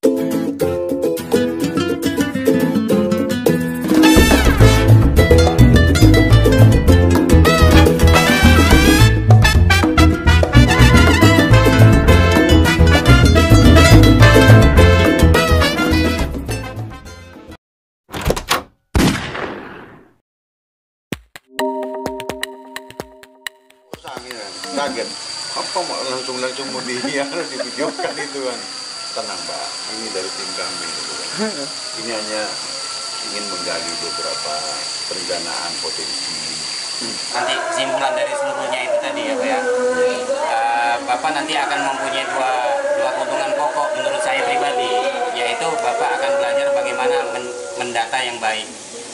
Kaget, apa langsung mau divideokan itu kan. Tenang Mbak, ini dari tim kami gitu kan. Ini hanya ingin menggali beberapa perencanaan potensi. Nanti kesimpulan dari seluruhnya itu tadi ya Pak ya. Bapak nanti akan mempunyai dua keuntungan pokok menurut saya pribadi, yaitu Bapak akan belajar bagaimana mendata yang baik.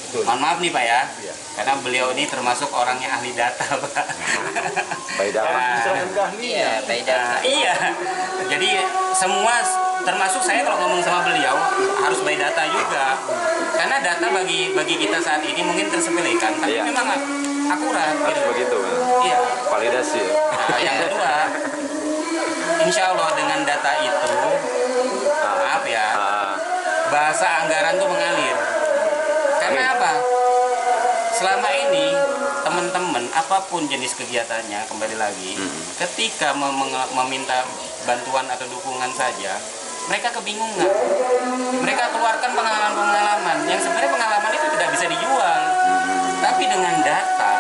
Betul. Mohon maaf nih Pak ya, Iya. karena beliau ini termasuk orang yang ahli data Pak. Baik data. Iya. Jadi semua termasuk saya kalau ngomong sama beliau harus by data juga. Karena data bagi kita saat ini mungkin tersepelekan, tapi memang akurat. Harus gitu. begitu kan? Iya. Validasi ya? Nah, yang kedua, insya Allah dengan data itu, maaf ya, bahasa anggaran tuh mengalir. Karena apa? Selama ini teman-teman apapun jenis kegiatannya, kembali lagi, ketika meminta bantuan atau dukungan saja, mereka kebingungan. Mereka keluarkan pengalaman-pengalaman yang sebenarnya pengalaman itu tidak bisa dijual. Tapi dengan data,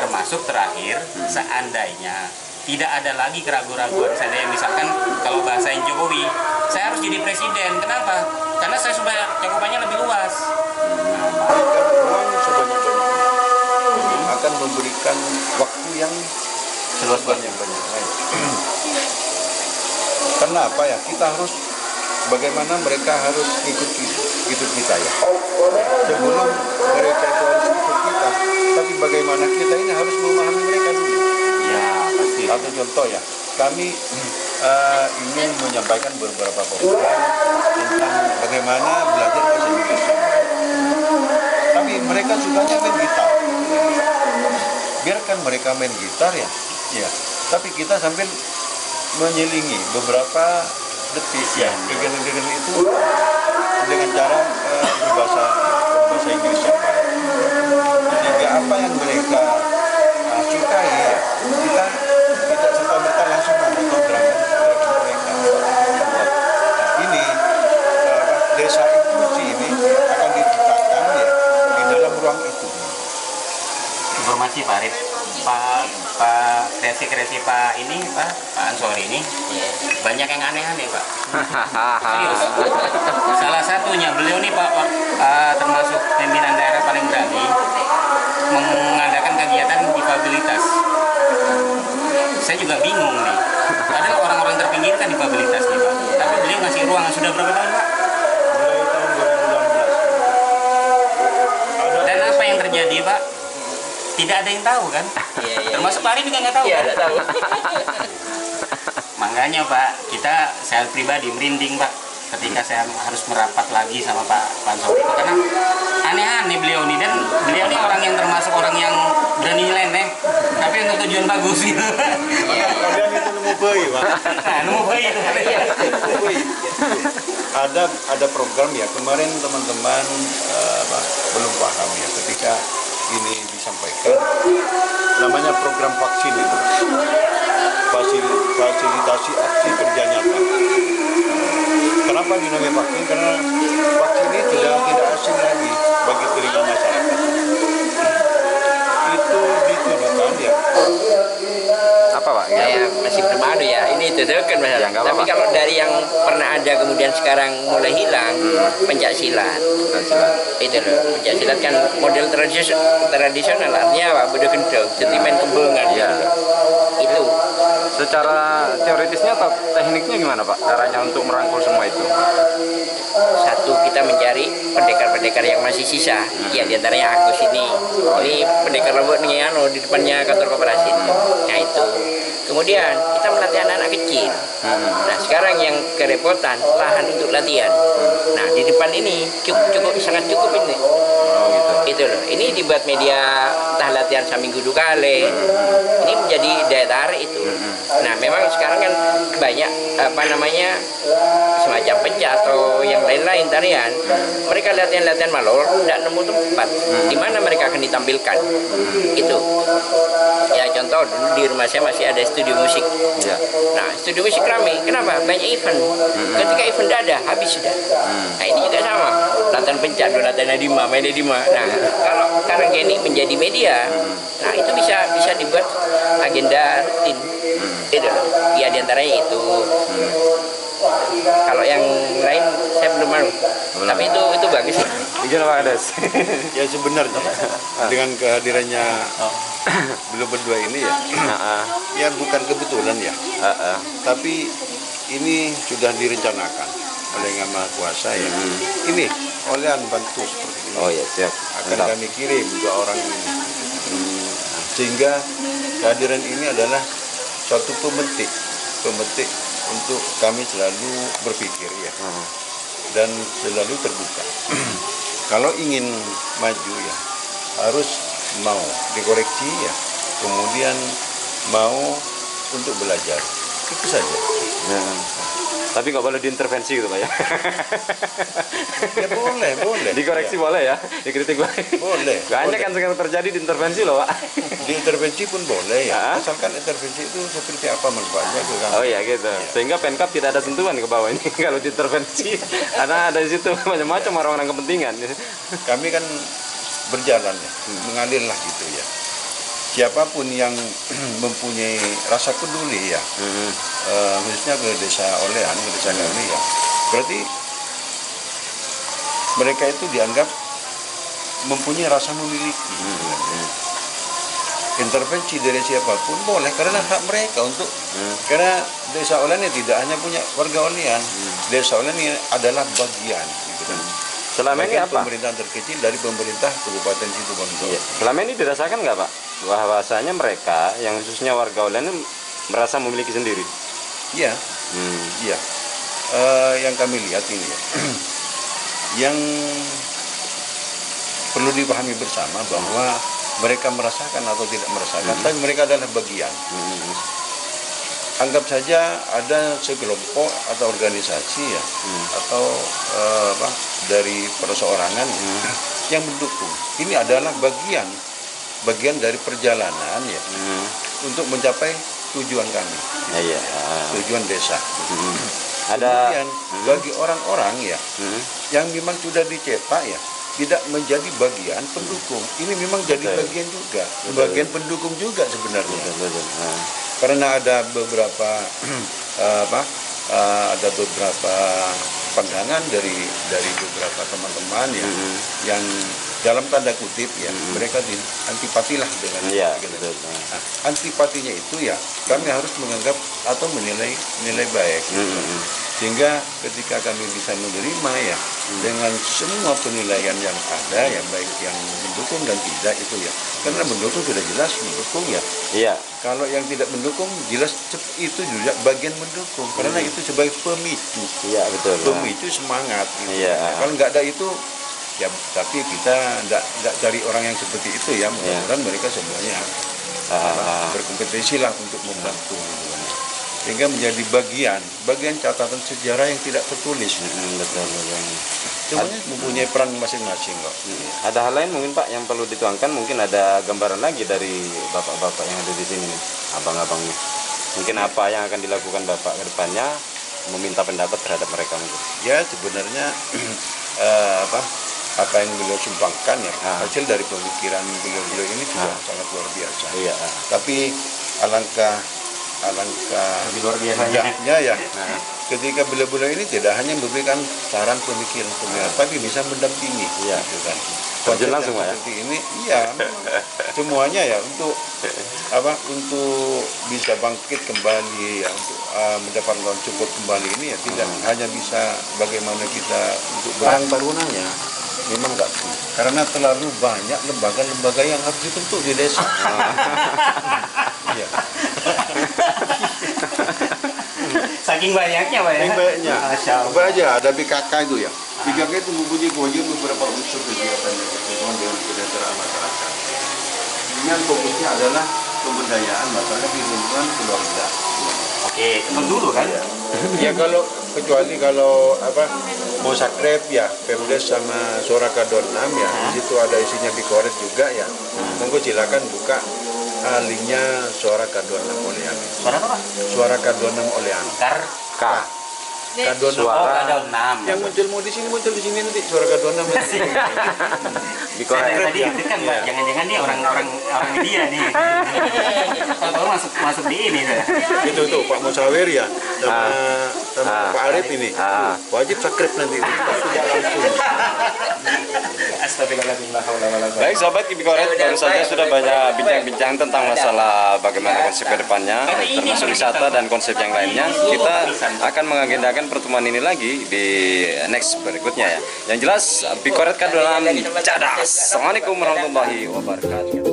termasuk terakhir, seandainya tidak ada lagi keraguan-keraguan. Seandainya misalkan kalau bahasain Jokowi, saya harus jadi presiden. Kenapa? Karena saya sudah cakupannya lebih luas. Uang sebanyak-banyaknya akan memberikan waktu yang Seluas banyak-banyak. Karena apa ya? Kita harus bagaimana mereka harus ikut kita ya. Sebelum mereka itu harus ikut kita, tapi bagaimana kita ini harus memahami mereka dulu. Ya, pasti. Satu contoh ya, kami ingin menyampaikan beberapa program tentang bagaimana belajar bahasa Indonesia. Tapi mereka sukanya main gitar. Biarkan mereka main gitar ya. Tapi kita sambil menyelingi beberapa detik ya, kegiatan itu dengan cara berbahasa Inggris yang baik. Sehingga apa yang mereka sukai ya, kita tidak serta-merta langsung memotong gerakan mereka. Nah, ini desa inklusi ini akan diciptakan ya di dalam ruang itu. Informasi Pak Arif, Pak kreasi Pak ini, Pak Ansori ini banyak yang aneh-aneh Pak. Serius. Salah satunya beliau nih Pak, termasuk pimpinan daerah paling berani mengadakan kegiatan difabilitas. Saya juga bingung nih. Padahal orang-orang terpinggirkan difabilitas nih Pak. Tapi beliau ngasih ruang. Sudah berapa tahun Pak? Mulai tahun 2016. Dan apa yang terjadi Pak? Tidak ada yang tahu kan? Termasuk Pak Arif juga nggak tahu kan? Nggak tahu. Makanya Pak, saya pribadi merinding Pak ketika saya harus merapat lagi sama Pak Ansori itu, karena aneh-aneh beliau nih, dan beliau nih orang yang termasuk orang yang berani nyeleneh tapi untuk tujuan bagus gitu. Kalian itu nemu bayi Pak. Nah, nemu bayi itu. Ada program ya, kemarin teman-teman belum paham ya ketika ini disampaikan, namanya program vaksin itu, fasilitasi aksi kerja nyata. Kenapa dinamai vaksin? Karena vaksin ini tidak asing lagi bagi telinga masyarakat. Itu ditujukan ya. Apa Pak? Ya, masih belum ada ya. Ini dadakan Mas. Ya, nggak Tapi apa-apa. kalau dari yang pernah ada kemudian sekarang mulai hilang, pencak silat. Itu loh, pencak silat kan model tradisional, artinya apa? Bodo gendong, sentimen kembungan. Iya. Itu. Secara teoritisnya atau tekniknya gimana Pak? Caranya untuk merangkul semua itu? Satu, kita mencari pendekar-pendekar yang masih sisa. Ya, diantaranya Agus ini. Ini pendekar rambut nih, di depannya kantor koperasi. Nah itu. Kemudian kita melatih anak-anak kecil. Nah sekarang yang kerepotan lahan untuk latihan. Nah di depan ini sangat cukup ini. Oh gitu. Itu loh. Ini dibuat media entah latihan seminggu 2 kali. Ini menjadi daya tarik itu. Nah, memang sekarang kan banyak apa namanya semacam pencak atau yang lain-lain tarian. Mereka latihan-latihan malor tidak nemu tempat di mana mereka akan ditampilkan. Itu. Ya contoh dulu di rumah saya masih ada studio musik. Ya. Nah, studio musik rame. Kenapa? Banyak event. Ketika event tidak ada, habis sudah. Nah, ini juga sama. Latihan pencak, latihan Dima, main Dima. Nah, kalau sekarang ini menjadi media, nah itu bisa dibuat agenda rutin. Itu. Ya diantaranya itu. Kalau yang lain saya belum mau. Tapi itu bagus. Izin Pak Kades. Ya sebenarnya dengan kehadirannya beliau berdua ini ya, ya bukan kebetulan ya, tapi ini sudah direncanakan oleh Yang Maha Kuasa ya. Ini olehan bantu seperti ini. Oh ya, siap. Akan kami kirim 2 orang ini. Sehingga kehadiran ini adalah suatu pemetik untuk kami selalu berpikir ya, dan selalu terbuka. Kalau ingin maju ya harus mau dikoreksi ya, kemudian mau untuk belajar, itu saja. Tapi nggak boleh diintervensi gitu Pak ya? Ya boleh. Dikoreksi ya. boleh ya? Dikritik boleh? Boleh. Banyak kan sekarang terjadi diintervensi loh Pak. Diintervensi pun boleh ya, asalkan intervensi itu seperti apa manfaatnya ke kami. Oh ya gitu. Sehingga Pemkab tidak ada sentuhan ke bawah ini kalau diintervensi. Karena ada di situ macam-macam orang-orang kepentingan. Kami kan berjalan ya, mengalirlah gitu ya. Siapapun yang mempunyai rasa peduli ya, khususnya ke desa Olehan, ke desa kami ya, berarti mereka itu dianggap mempunyai rasa memiliki. Intervensi dari siapapun boleh, karena hak mereka untuk, karena desa Olehan ini tidak hanya punya warga Olehan, desa Olehan ini adalah bagian gitu kan. Selama ini apa? Pemerintahan terkecil dari pemerintah Kabupaten Situbondo. Iya. Selama ini dirasakan nggak Pak? Bahwasanya mereka yang khususnya warga Olehan merasa memiliki sendiri. Iya, iya. Yang kami lihat ini ya, yang perlu dipahami bersama bahwa mereka merasakan atau tidak merasakan, tapi mereka adalah bagian. Anggap saja ada sekelompok atau organisasi ya, atau dari perseorangan yang mendukung. Ini adalah bagian dari perjalanan ya, untuk mencapai tujuan kami, tujuan desa. Kemudian bagi orang-orang ya, yang memang sudah dicetak ya, tidak menjadi bagian pendukung. Ini memang jadi bagian juga, bagian pendukung juga sebenarnya. Karena ada beberapa pandangan dari beberapa teman-teman ya, yang dalam tanda kutip ya, mereka antipatilah dengan nah, antipatinya itu ya kami harus menganggap atau menilai baik sehingga ketika kami bisa menerima ya dengan semua penilaian yang ada ya, baik yang mendukung dan tidak itu ya, karena mendukung sudah jelas mendukung ya. Iya. Kalau yang tidak mendukung jelas itu juga bagian mendukung, karena itu sebagai pemicu. Iya betul. Pemicu semangat. Gitu. Iya. Nah, kalau nggak ada itu ya, tapi kita nggak cari orang yang seperti itu ya, mudah-mudahan mereka semuanya berkompetisi lah untuk membantu gitu kan. Sehingga menjadi bagian catatan sejarah yang tidak tertulis. Betul. Semuanya mempunyai peran masing-masing kok. Ada hal lain mungkin Pak yang perlu dituangkan, mungkin ada gambaran lagi dari bapak-bapak yang ada di sini nih, abang-abang nih. Mungkin apa yang akan dilakukan Bapak ke depannya, meminta pendapat terhadap mereka mungkin. Ya sebenarnya apa yang beliau sumbangkan ya, hasil dari pemikiran beliau ini juga sangat luar biasa. Iya. Tapi alangkah luar biasanya ya. Ketika beliau ini tidak hanya memberikan saran pemikiran, tapi bisa mendampingi. Iya. Gitu kan. Terjun langsung Pak ya. Seperti ini, iya. Semuanya ya untuk bisa bangkit kembali ya, untuk mendapatkan support kembali ini ya, tidak hanya bisa bagaimana kita untuk Karang Tarunanya memang nggak bisa, karena terlalu banyak lembaga-lembaga yang harus dibentuk di desa. Iya. Saking banyaknya Pak ya. Saking banyaknya. Coba aja ada BKK itu ya. 3G itu mempunyai kewajiban beberapa unsur kegiatannya berhubungan dengan kesejahteraan masyarakat. Dengan fokusnya adalah pemberdayaan masyarakat di lingkungan keluarga. Oke, teman dulu kan? Ya kalau kecuali kalau mau sakrep ya Pemdes sama Suara Kadon 6 ya, di situ ada isinya Bikoret juga ya. Monggo silakan buka linknya Suara Kadon 6 Olean. Suara apa? Suara Kadon 6 Olean. K. Kadon 6. Oh, ada 6. Yang muncul muncul di sini nanti Suara Kadon 6. Bikoret. Tadi itu kan, Pak, jangan-jangan dia orang dia nih. Tahu masuk di ini saya. Itu tuh Pak Musawir ya sama Pak Arif ini. Wajib sakrep nanti. Tidak langsung. Baik sahabat Bikoret, baru saja sudah banyak bincang-bincang tentang masalah bagaimana konsep ke depannya, termasuk wisata dan konsep yang lainnya. Kita akan mengagendakan pertemuan ini lagi di next berikutnya ya. Yang jelas Bikoret Kadon 6 cadas. Assalamualaikum warahmatullahi wabarakatuh.